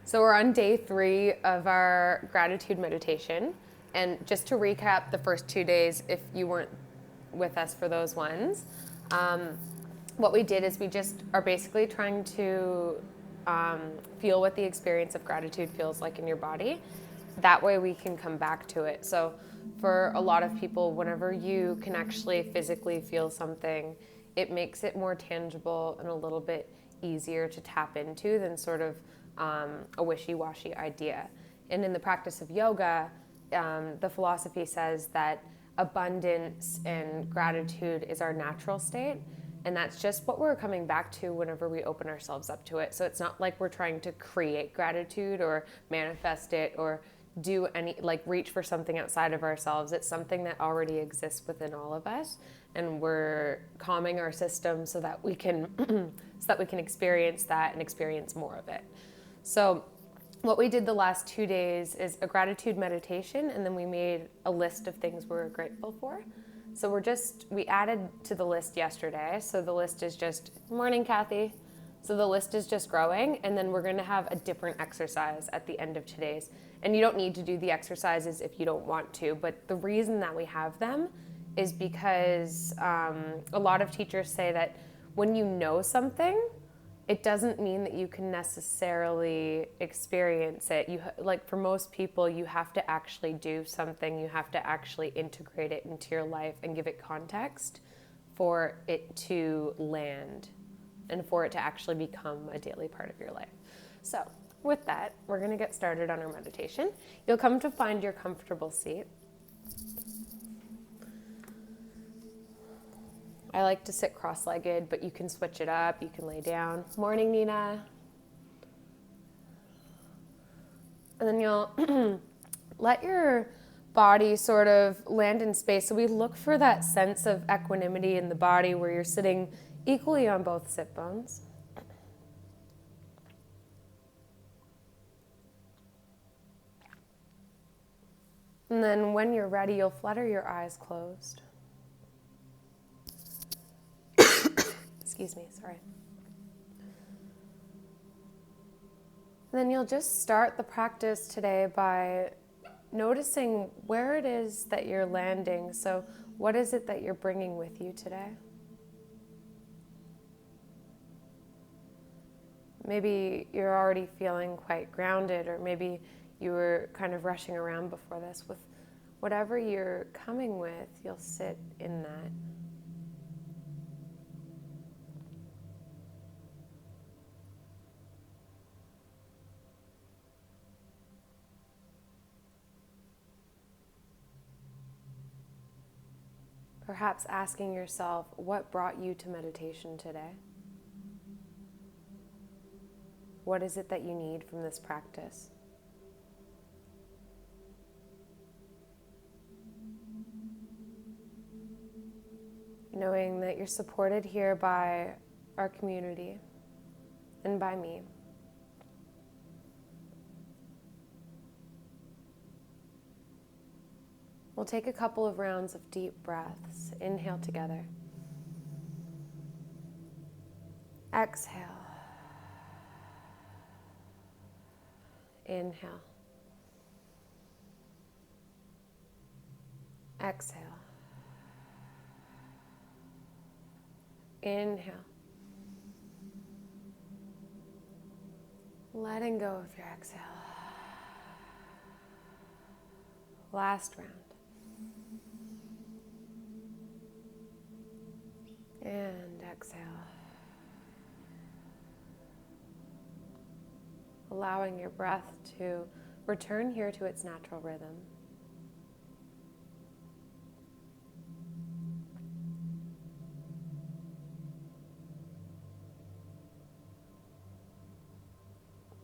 So we're on day 3 of our gratitude meditation. And just to recap the first 2 days, if you weren't with us for those ones, what we did is we just are basically trying to feel what the experience of gratitude feels like in your body. That way we can come back to it. So for a lot of people, whenever you can actually physically feel something, it makes it more tangible and a little bit easier to tap into than sort of a wishy-washy idea. And in the practice of yoga, the philosophy says that abundance and gratitude is our natural state. And that's just what we're coming back to whenever we open ourselves up to it. So it's not like we're trying to create gratitude or manifest it or do any, like, reach for something outside of ourselves. It's something that already exists within all of us. And we're calming our system so that we can experience that and experience more of it. So what we did the last 2 days is a gratitude meditation, and then we made a list of things we're grateful for. So we added to the list yesterday. So the list is just, morning, Kathy. So the list is just growing, and then we're going to have a different exercise at the end of today's. And you don't need to do the exercises if you don't want to, but the reason that we have them is because a lot of teachers say that when you know something, it doesn't mean that you can necessarily experience it. Like for most people, you have to actually do something. You have to actually integrate it into your life and give it context for it to land and for it to actually become a daily part of your life. So with that, we're going to get started on our meditation. You'll come to find your comfortable seat. I like to sit cross-legged, but you can switch it up. You can lay down. Morning, Nina. And then you'll let your body sort of land in space. So we look for that sense of equanimity in the body where you're sitting equally on both sit bones. And then when you're ready, you'll flutter your eyes closed. Excuse me, sorry. And then you'll just start the practice today by noticing where it is that you're landing. So what is it that you're bringing with you today? Maybe you're already feeling quite grounded, or maybe you were kind of rushing around before this. With whatever you're coming with, you'll sit in that. Perhaps asking yourself, what brought you to meditation today? What is it that you need from this practice? Knowing that you're supported here by our community and by me. We'll take a couple of rounds of deep breaths. Inhale together. Exhale. Inhale. Exhale. Inhale. Letting go of your exhale. Last round. And exhale. Allowing your breath to return here to its natural rhythm.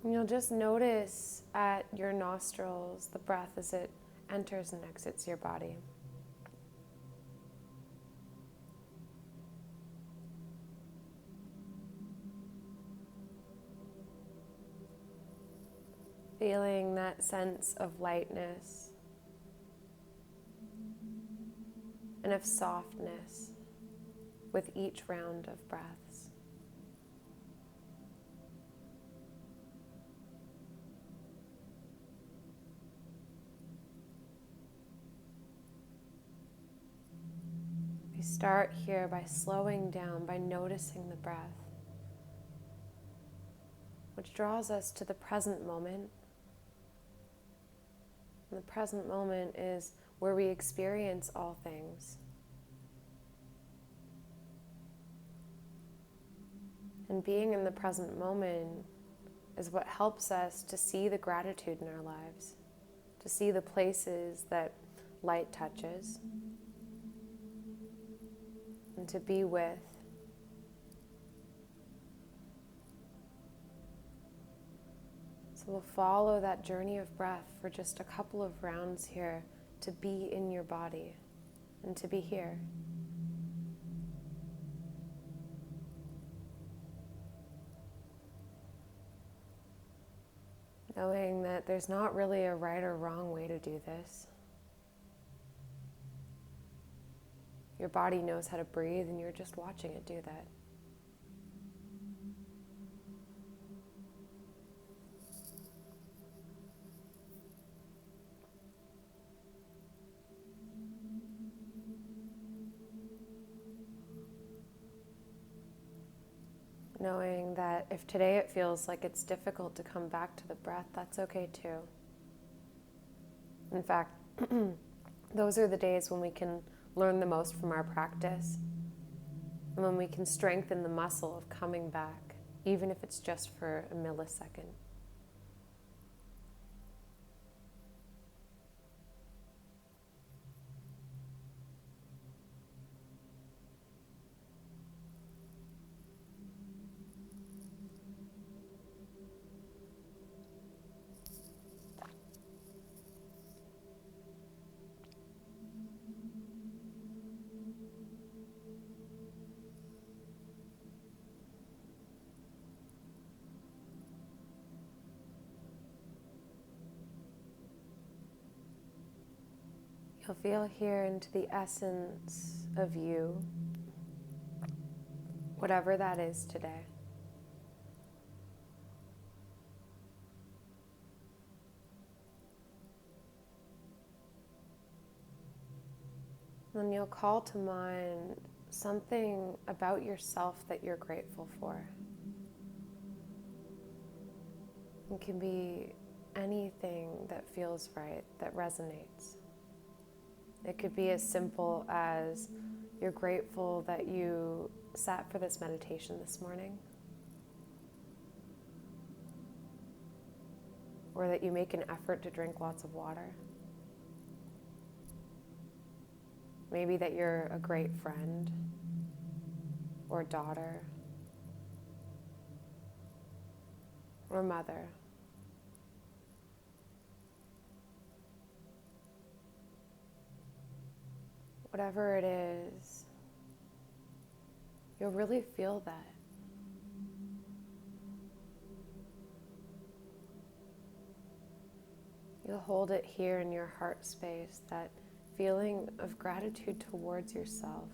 And you'll just notice at your nostrils the breath as it enters and exits your body. Feeling that sense of lightness and of softness with each round of breaths. start here by slowing down, by noticing the breath, which draws us to the present moment. And the present moment is where we experience all things. And being in the present moment is what helps us to see the gratitude in our lives, to see the places that light touches, and to be with. So we'll follow that journey of breath for just a couple of rounds here to be in your body and to be here. Knowing that there's not really a right or wrong way to do this. Your body knows how to breathe and you're just watching it do that. Knowing that if today it feels like it's difficult to come back to the breath, that's okay too. In fact, those are the days when we can learn the most from our practice, and when we can strengthen the muscle of coming back, even if it's just for a millisecond. You'll feel here into the essence of you, whatever that is today. Then you'll call to mind something about yourself that you're grateful for. It can be anything that feels right, that resonates. It could be as simple as you're grateful that you sat for this meditation this morning, or that you make an effort to drink lots of water. Maybe that you're a great friend or daughter or mother. Whatever it is, you'll really feel that. You'll hold it here in your heart space, that feeling of gratitude towards yourself.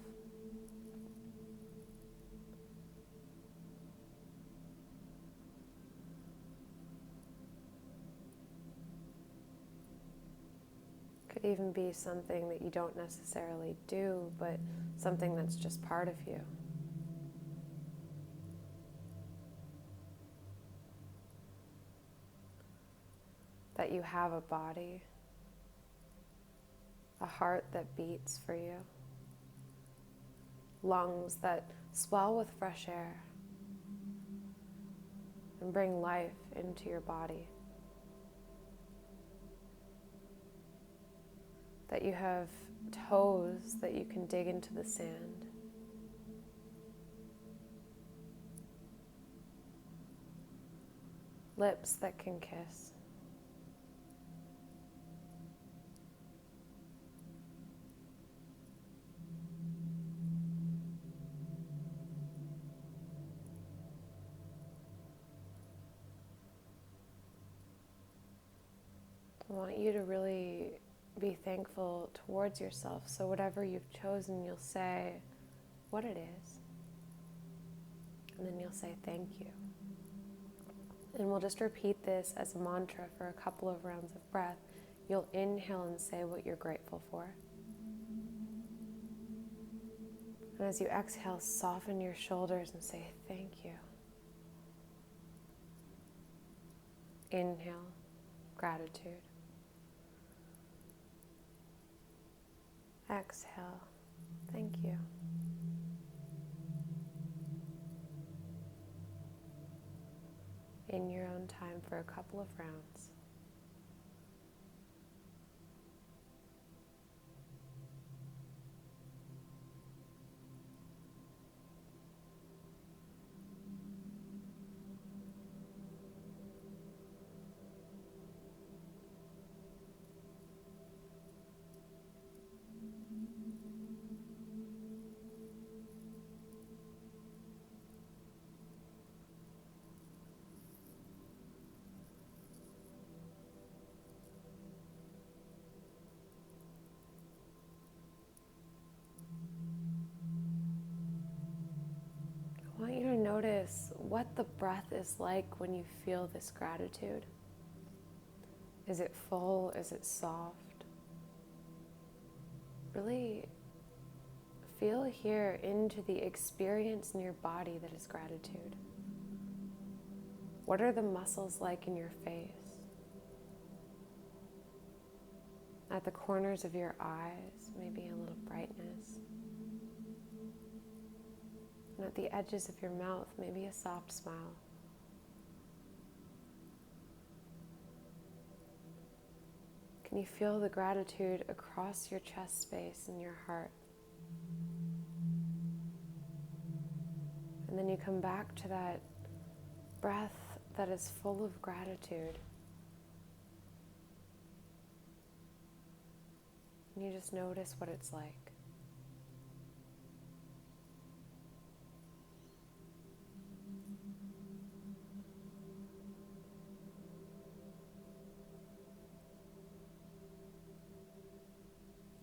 Could even be something that you don't necessarily do, but something that's just part of you. That you have a body, a heart that beats for you, lungs that swell with fresh air and bring life into your body. That you have toes that you can dig into the sand. Lips that can kiss. I want you to really be thankful towards yourself. So whatever you've chosen, you'll say what it is. And then you'll say thank you. And we'll just repeat this as a mantra for a couple of rounds of breath. You'll inhale and say what you're grateful for. And as you exhale, soften your shoulders and say thank you. Inhale, gratitude. Exhale, thank you. In your own time for a couple of rounds. I want you to notice what the breath is like when you feel this gratitude. Is it full? Is it soft? Really feel here into the experience in your body that is gratitude. What are the muscles like in your face? At the corners of your eyes, maybe a little brightness. And at the edges of your mouth, maybe a soft smile. Can you feel the gratitude across your chest space and your heart? And then you come back to that breath that is full of gratitude. And you just notice what it's like.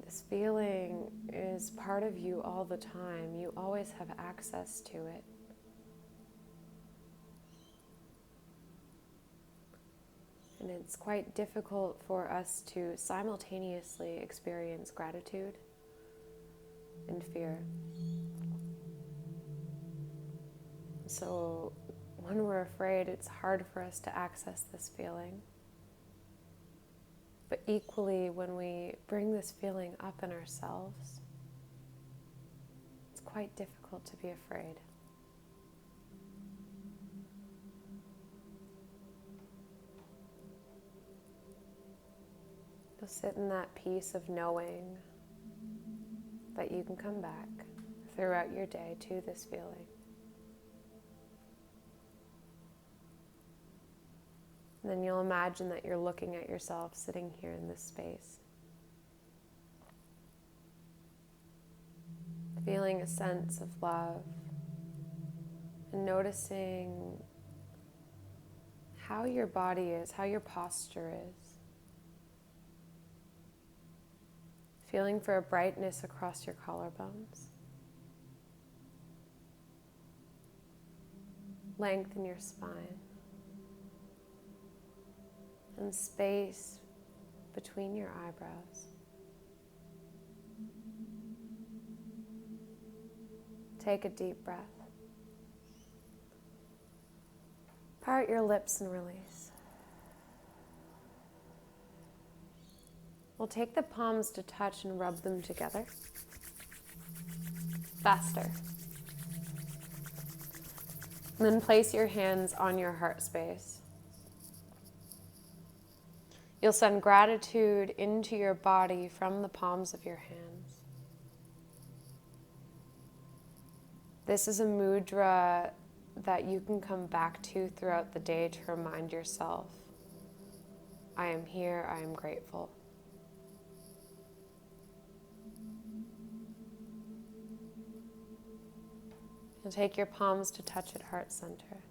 This feeling is part of you all the time. You always have access to it. And it's quite difficult for us to simultaneously experience gratitude and fear. So when we're afraid, it's hard for us to access this feeling. But equally, when we bring this feeling up in ourselves, it's quite difficult to be afraid. You'll sit in that peace of knowing that you can come back throughout your day to this feeling. And then you'll imagine that you're looking at yourself sitting here in this space, feeling a sense of love and noticing how your body is, how your posture is. Feeling for a brightness across your collarbones. Length in your spine. And space between your eyebrows. Take a deep breath. Part your lips and release. We'll take the palms to touch and rub them together. Faster. And then place your hands on your heart space. You'll send gratitude into your body from the palms of your hands. This is a mudra that you can come back to throughout the day to remind yourself, I am here, I am grateful. You'll take your palms to touch at heart center.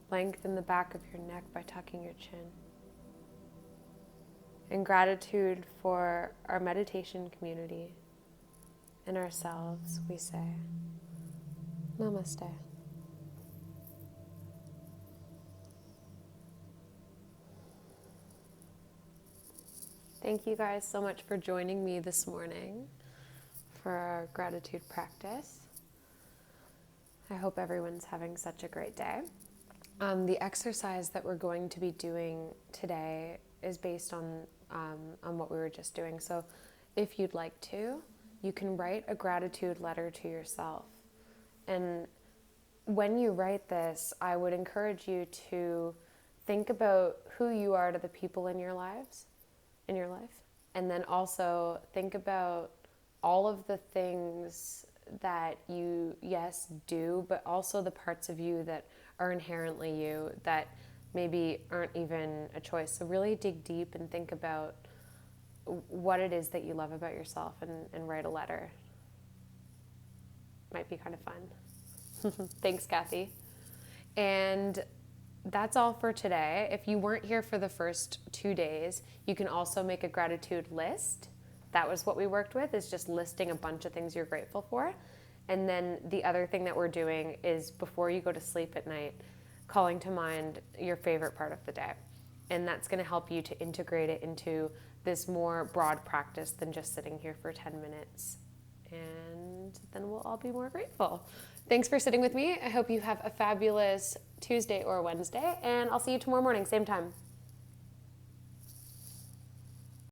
Lengthen the back of your neck by tucking your chin. In gratitude for our meditation community and ourselves, we say, Namaste. Thank you guys so much for joining me this morning for our gratitude practice. I hope everyone's having such a great day. The exercise that we're going to be doing today is based on what we were just doing. So if you'd like to, you can write a gratitude letter to yourself. And when you write this, I would encourage you to think about who you are to the people in your life. And then also think about all of the things that you, yes, do, but also the parts of you that are inherently you that maybe aren't even a choice. So really dig deep and think about what it is that you love about yourself and write a letter. Might be kind of fun. Thanks, Kathy. And that's all for today. If you weren't here for the first 2 days, you can also make a gratitude list. That was what we worked with, is just listing a bunch of things you're grateful for. And then the other thing that we're doing is before you go to sleep at night, calling to mind your favorite part of the day. And that's going to help you to integrate it into this more broad practice than just sitting here for 10 minutes. And then we'll all be more grateful. Thanks for sitting with me. I hope you have a fabulous Tuesday or Wednesday, and I'll see you tomorrow morning, same time.